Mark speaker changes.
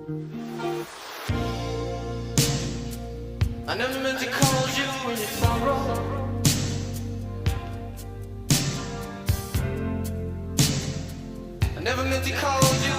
Speaker 1: I never meant to call you in your sorrow. I never meant to call you